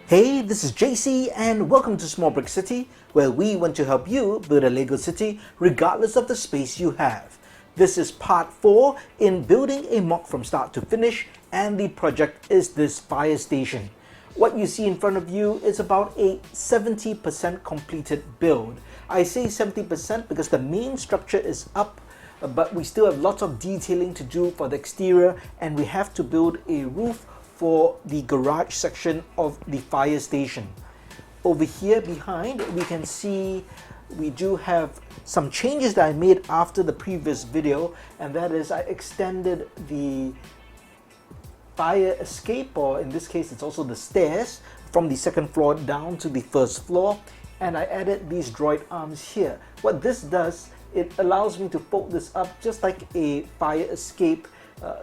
Hey, this is JC and welcome to Small Brick City, where we want to help you build a Lego city regardless of the space you have. This is part 4 in building a MOC from start to finish, and the project is this fire station. What you see in front of you is about a 70% completed build. I say 70% because the main structure is up, but we still have lots of detailing to do for the exterior, and we have to build a roof for the garage section of the fire station. Over here behind, we can see we do have some changes that I made after the previous video, and that is I extended the fire escape, or in this case it's also the stairs, from the second floor down to the first floor, and I added these droid arms here. What this does, it allows me to fold this up just like a fire escape,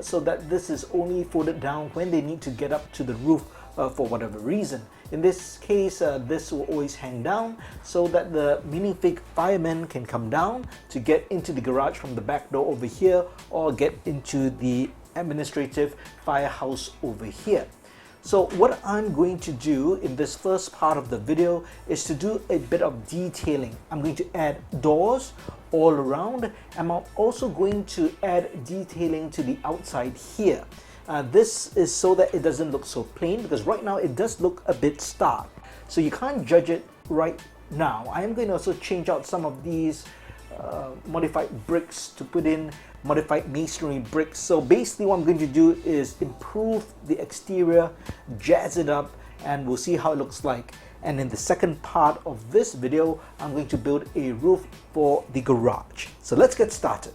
so that this is only folded down when they need to get up to the roof for whatever reason. In this case, this will always hang down so that the minifig firemen can come down to get into the garage from the back door over here, or get into the administrative firehouse over here. So what I'm going to do in this first part of the video is to do a bit of detailing. I'm going to add doors all around, and I'm also going to add detailing to the outside here. This is so that it doesn't look so plain, because right now it does look a bit stark. So you can't judge it right now. I am going to also change out some of these modified bricks to put in modified masonry bricks. So basically what I'm going to do is improve the exterior, jazz it up, and we'll see how it looks like. And in the second part of this video, I'm going to build a roof for the garage. So let's get started.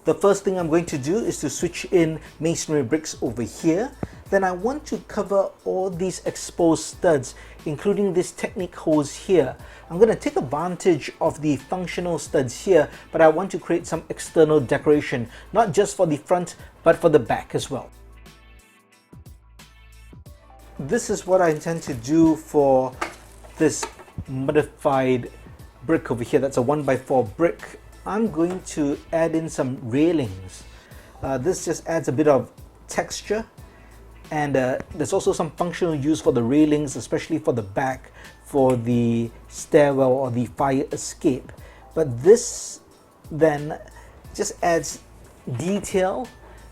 The first thing I'm going to do is to switch in masonry bricks over here. Then I want to cover all these exposed studs, including this Technic hose here. I'm going to take advantage of the functional studs here, but I want to create some external decoration, not just for the front, but for the back as well. This is what I intend to do for this modified brick over here. That's a 1x4 brick. I'm going to add in some railings. This just adds a bit of texture, and there's also some functional use for the railings, especially for the back, for the stairwell or the fire escape. But this then just adds detail,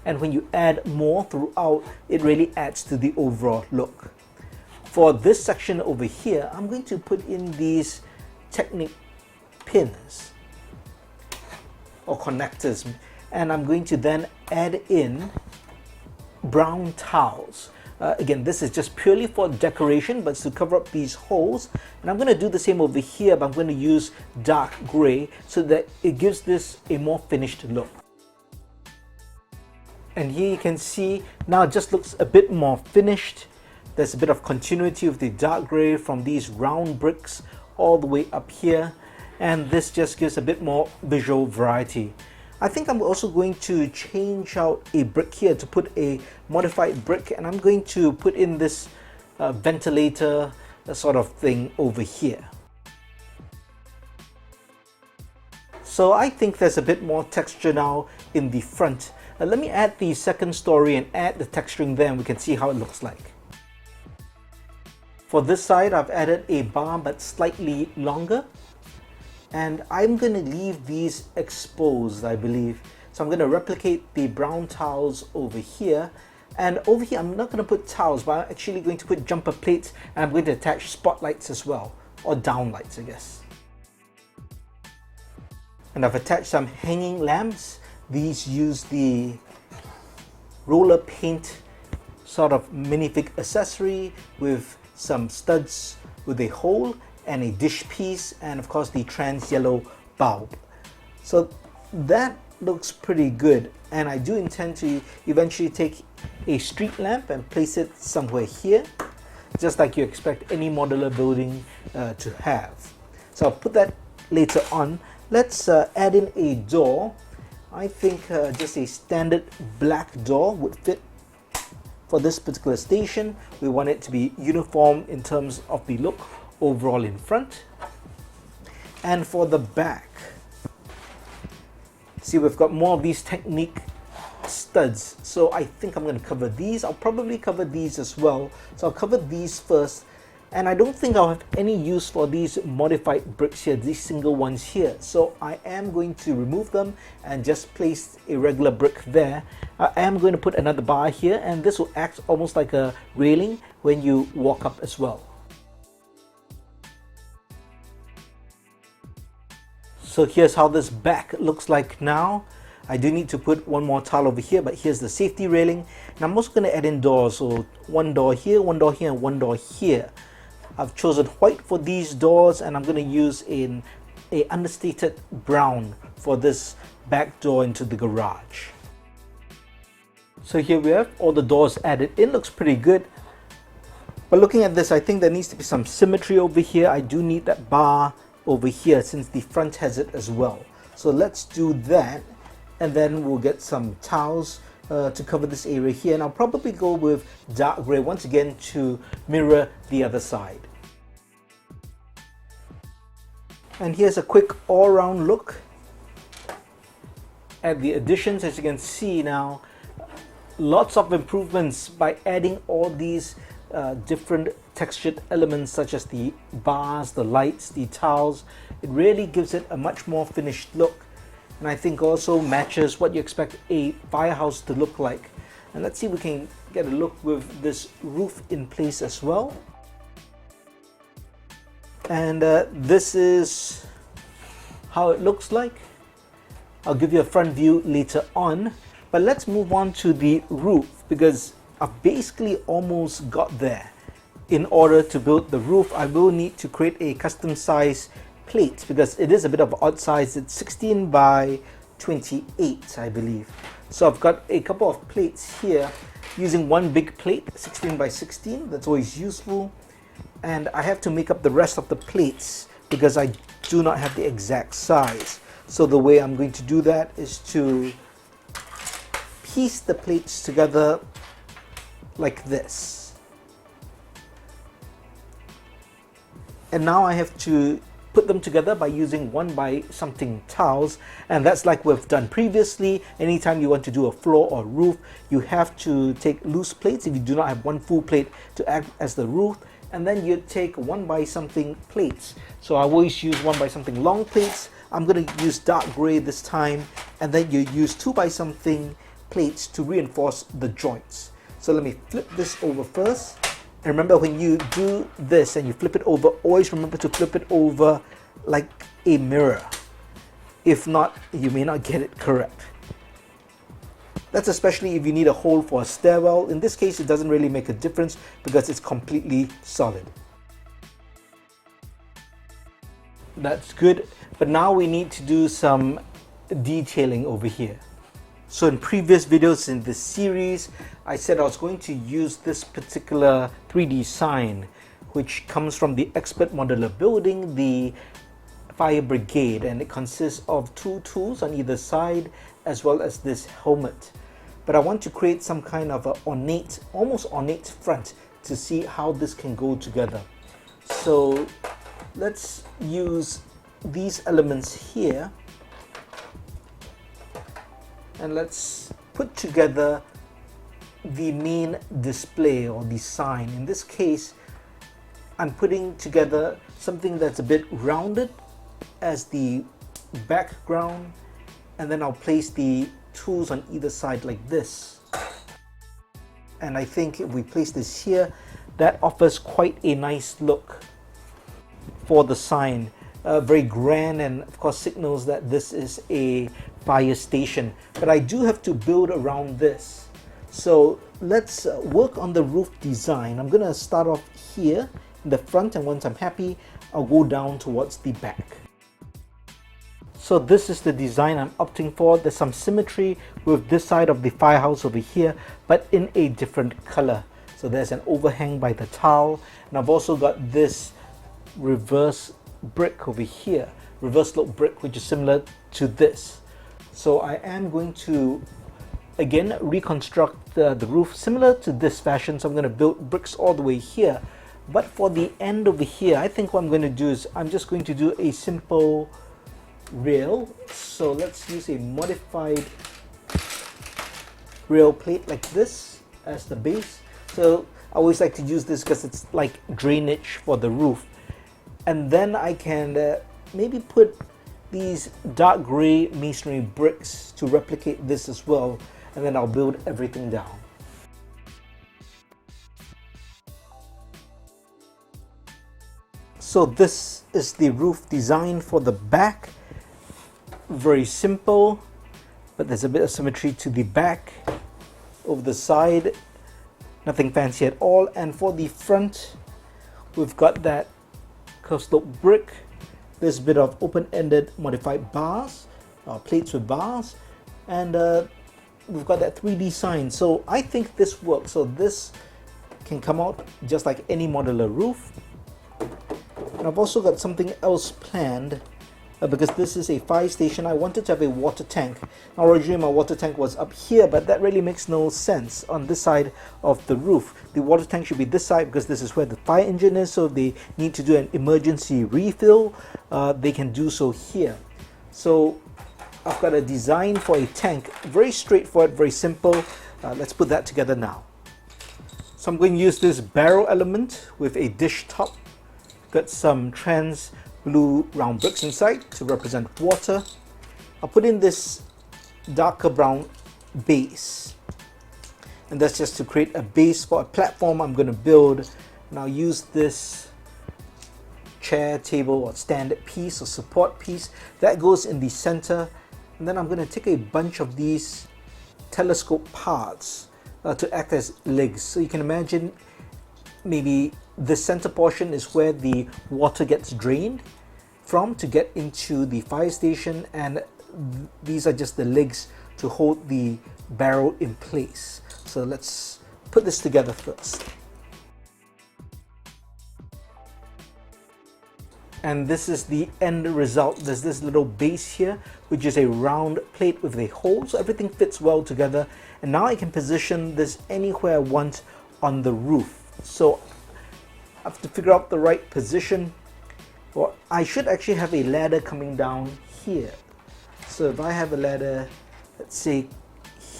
and when you add more throughout, it really adds to the overall look. For this section over here, I'm going to put in these Technic pins or connectors, and I'm going to then add in brown tiles. Again, this is just purely for decoration, but it's to cover up these holes. And I'm going to do the same over here, but I'm going to use dark gray so that it gives this a more finished look. And here you can see now it just looks a bit more finished. There's a bit of continuity of the dark gray from these round bricks all the way up here, and this just gives a bit more visual variety. I think I'm also going to change out a brick here to put a modified brick, and I'm going to put in this ventilator sort of thing over here. So I think there's a bit more texture now in the front. Let me add the second story and add the texturing there, and we can see how it looks like. For this side, I've added a bar but slightly longer, and I'm going to leave these exposed, I believe. So I'm going to replicate the brown tiles over here, and over here I'm not going to put tiles, but I'm actually going to put jumper plates, and I'm going to attach spotlights as well, or downlights, I guess. And I've attached some hanging lamps. These use the roller paint sort of minifig accessory with some studs with a hole and a dish piece, and of course the trans yellow bulb. So that looks pretty good, and I do intend to eventually take a street lamp and place it somewhere here, just like you expect any modular building to have. So I'll put that later on. Let's add in a door. I think just a standard black door would fit for this particular station. We want it to be uniform in terms of the look overall in front. And for the back, see, we've got more of these Technic studs, so I think I'm going to cover these. I'll probably cover these as well, so I'll cover these first, And I don't think I'll have any use for these modified bricks here, these single ones here. So I am going to remove them and just place a regular brick there. I am going to put another bar here, and this will act almost like a railing when you walk up as well. So here's how this back looks like now. I do need to put one more tile over here, but here's the safety railing. And I'm also going to add in doors. So one door here, and one door here. I've chosen white for these doors, and I'm going to use a understated brown for this back door into the garage. So here we have all the doors added in. Looks pretty good. But looking at this, I think there needs to be some symmetry over here. I do need that bar over here since the front has it as well. So let's do that, and then we'll get some tiles to cover this area here, and I'll probably go with dark gray once again to mirror the other side. And here's a quick all-round look at the additions. As you can see now, lots of improvements by adding all these different textured elements such as the bars, the lights, the tiles. It really gives it a much more finished look, and I think also matches what you expect a firehouse to look like. And let's see if we can get a look with this roof in place as well. And this is how it looks like. I'll give you a front view later on, but let's move on to the roof, because I've basically almost got there. In order to build the roof, I will need to create a custom size plate, because it is a bit of an odd size. It's 16 by 28, I believe. So I've got a couple of plates here using one big plate, 16 by 16. That's always useful. And I have to make up the rest of the plates because I do not have the exact size. So the way I'm going to do that is to piece the plates together like this. And now I have to put them together by using one by something tiles, and that's like we've done previously. Anytime you want to do a floor or roof, you have to take loose plates if you do not have one full plate to act as the roof, and then you take one by something plates. So I always use one by something long plates. I'm going to use dark gray this time, and then you use two by something plates to reinforce the joints. So let me flip this over first. And remember, when you do this and you flip it over, always remember to flip it over like a mirror. If not, you may not get it correct. That's especially if you need a hole for a stairwell. In this case, it doesn't really make a difference because it's completely solid. That's good, but now we need to do some detailing over here. So in previous videos in this series, I said I was going to use this particular 3D sign, which comes from the Expert Modular Building, the Fire Brigade, and it consists of two tools on either side, as well as this helmet. But I want to create some kind of a ornate, almost ornate front to see how this can go together. So let's use these elements here, and let's put together the main display or the sign. In this case, I'm putting together something that's a bit rounded as the background, and then I'll place the tools on either side like this. And I think if we place this here, that offers quite a nice look for the sign. Very grand, and of course signals that this is a fire station. But I do have to build around this. So let's work on the roof design. I'm going to start off here in the front, and once I'm happy, I'll go down towards the back. So this is the design I'm opting for. There's some symmetry with this side of the firehouse over here, but in a different color. So there's an overhang by the tile, and I've also got this reverse brick over here, reverse slope brick, which is similar to this. So I am going to again reconstruct the roof similar to this fashion. So I'm going to build bricks all the way here, but for the end over here, I think what I'm going to do is I'm just going to do a simple rail. So let's use a modified rail plate like this as the base. So I always like to use this because it's like drainage for the roof. And then I can maybe put these dark gray masonry bricks to replicate this as well, and then I'll build everything down. So this is the roof design for the back. Very simple, but there's a bit of symmetry to the back. Over the side, nothing fancy at all. And for the front, we've got that curved slope brick, this bit of open-ended modified bars, plates with bars, and we've got that 3D sign. So I think this works. So this can come out just like any modular roof. And I've also got something else planned because this is a fire station. I wanted to have a water tank. Now originally my water tank was up here, but that really makes no sense on this side of the roof. The water tank should be this side because this is where the fire engine is, so if they need to do an emergency refill, they can do so here. So I've got a design for a tank, very straightforward, very simple. Let's put that together now. So I'm going to use this barrel element with a dish top. Got some trans blue round bricks inside to represent water. I'll put in this darker brown base, and that's just to create a base for a platform I'm going to build. And I'll use this chair, table, or stand piece or support piece that goes in the center, and then I'm going to take a bunch of these telescope parts to act as legs. So you can imagine maybe the center portion is where the water gets drained from to get into the fire station, and these are just the legs to hold the barrel in place. So let's put this together first. And this is the end result. There's this little base here, which is a round plate with a hole, so everything fits well together. And now I can position this anywhere I want on the roof. So I have to figure out the right position. Well, I should actually have a ladder coming down here. So if I have a ladder, let's say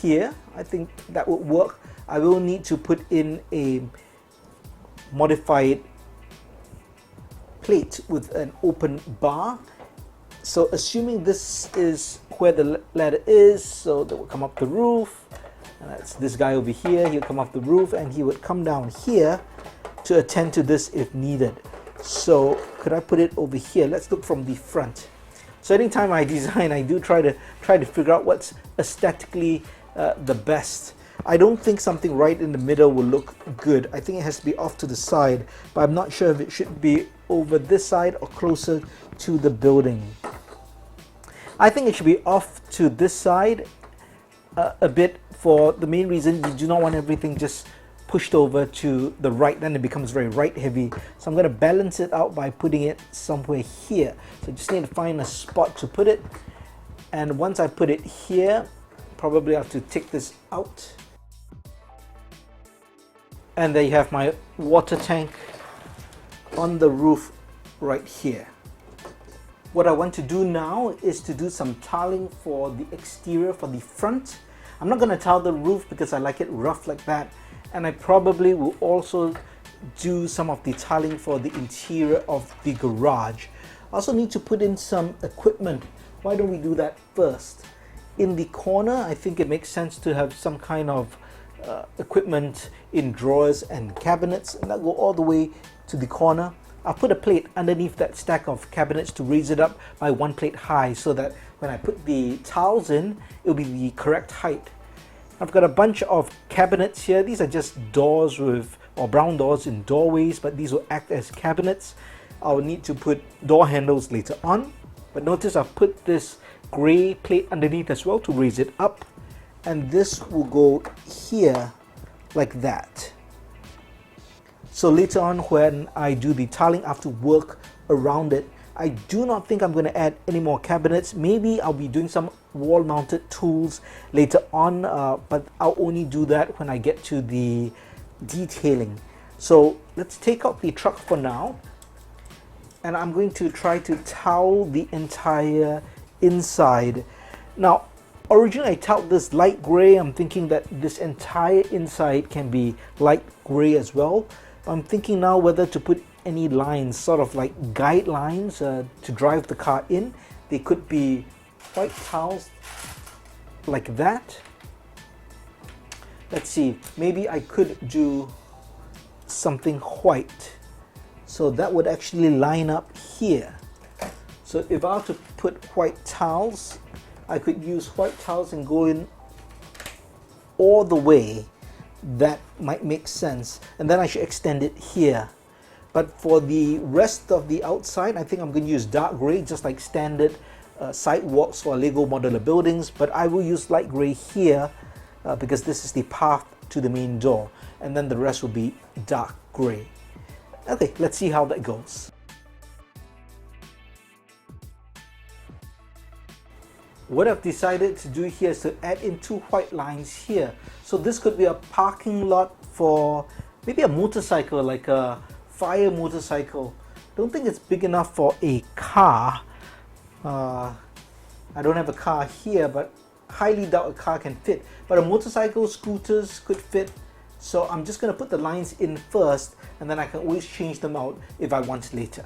here, I think that would work. I will need to put in a modified plate with an open bar. So assuming this is where the ladder is, so that will come up the roof. And that's this guy over here. He'll come up the roof and he would come down here to attend to this if needed. So could I put it over here? Let's look from the front. So anytime I design, I do try to figure out what's aesthetically the best. I don't think something right in the middle will look good. I think it has to be off to the side, but I'm not sure if it should be over this side or closer to the building. I think it should be off to this side a bit, for the main reason you do not want everything just pushed over to the right, then it becomes very right heavy. So I'm going to balance it out by putting it somewhere here. So I just need to find a spot to put it, and once I put it here, probably have to take this out. And there you have my water tank on the roof right here. What I want to do now is to do some tiling for the exterior, for the front. I'm not going to tile the roof because I like it rough like that, and I probably will also do some of the tiling for the interior of the garage. I also need to put in some equipment. Why don't we do that first? In the corner, I think it makes sense to have some kind of equipment in drawers and cabinets, and that go all the way to the corner. I'll put a plate underneath that stack of cabinets to raise it up by one plate high, so that when I put the tiles in, it'll be the correct height. I've got a bunch of cabinets here. These are just doors with, or brown doors in doorways, but these will act as cabinets. I'll need to put door handles later on, but notice I've put this gray plate underneath as well to raise it up, and this will go here like that. So later on, when I do the tiling, I have to work around it. I do not think I'm going to add any more cabinets. Maybe I'll be doing some wall mounted tools later on, but I'll only do that when I get to the detailing. So let's take out the truck for now, and I'm going to try to tile the entire inside. Now Originally I tiled this light gray. I'm thinking that this entire inside can be light gray as well. I'm thinking now whether to put any lines, sort of like guidelines to drive the car in. They could be white tiles like that. Let's see, maybe I could do something white. So that would actually line up here. So if I were to put white tiles, I could use white tiles and go in all the way. That might make sense. And then I should extend it here. But for the rest of the outside, I think I'm going to use dark gray, just like standard sidewalks for Lego modular buildings. But I will use light gray here because this is the path to the main door. And then the rest will be dark gray. Okay, let's see how that goes. What I've decided to do here is to add in 2 white lines here. So this could be a parking lot for maybe a motorcycle, like a fire motorcycle. Don't think it's big enough for a car. I don't have a car here, but highly doubt a car can fit. But a motorcycle, scooters could fit. So I'm just going to put the lines in first, and then I can always change them out if I want later.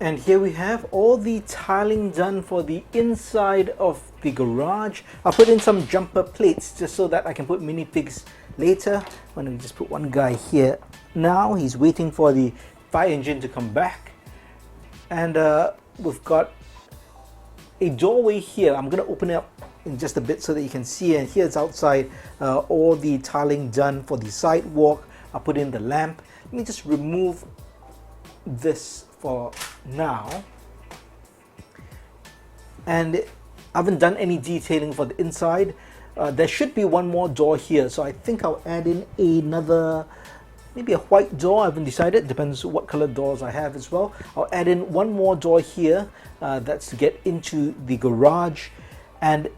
And here we have all the tiling done for the inside of the garage. I'll put in some jumper plates just so that I can put minifigs later. Let me just put one guy here now. He's waiting for the fire engine to come back. And we've got a doorway here. I'm going to open it up in just a bit so that you can see. And here's outside all the tiling done for the sidewalk. I'll put in the lamp. Let me just remove this for now. And I haven't done any detailing for the inside. There should be one more door here, so I think I'll add in another, maybe a white door. I haven't decided, depends what color doors I have as well. I'll add in one more door here, that's to get into the garage. And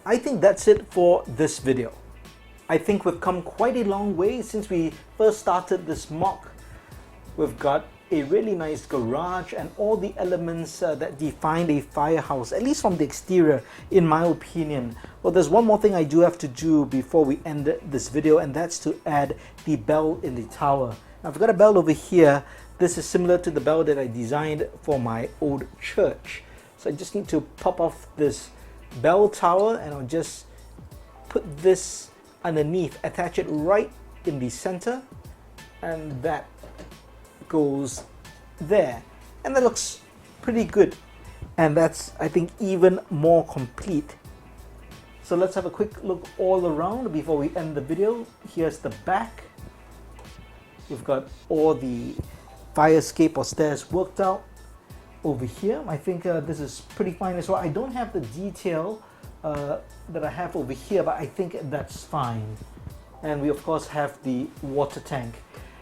I think that's it for this video. I think we've come quite a long way since we first started this MOC. We've got a really nice garage and all the elements that define a firehouse, at least from the exterior, in my opinion. Well, there's one more thing I do have to do before we end this video, and that's to add the bell in the tower. Now, I've got a bell over here. This is similar to the bell that I designed for my old church. So I just need to pop off this bell tower, and I'll just put this underneath, attach it right in the center, and that goes there, and that looks pretty good, and that's, I think, even more complete. So let's have a quick look all around before we end the video. Here's the back. We've got all the fire escape or stairs worked out over here. I think this is pretty fine as well. I don't have the detail that I have over here, but I think that's fine. And we of course have the water tank.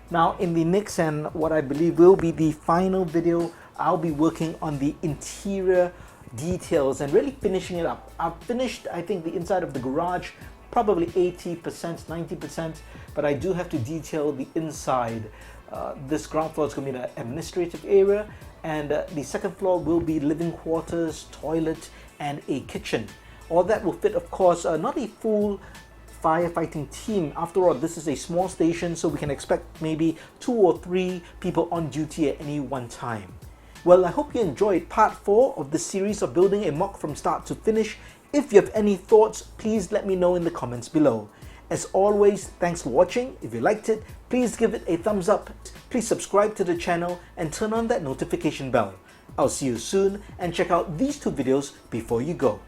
Now in the next and what I believe will be the final video, I'll be working on the interior details and really finishing it up. I've finished, I think, the inside of the garage probably 80%, 90%, but I do have to detail the inside. This ground floor is going to be the administrative area, and the second floor will be living quarters, toilet, and a kitchen. All that will fit, of course, not a full firefighting team. After all, this is a small station, so we can expect maybe 2 or 3 people on duty at any one time. Well, I hope you enjoyed part 4 of the series of building a MOC from start to finish. If you have any thoughts, please let me know in the comments below. As always, thanks for watching. If you liked it, please give it a thumbs up. Please subscribe to the channel and turn on that notification bell. I'll see you soon, and check out these 2 videos before you go.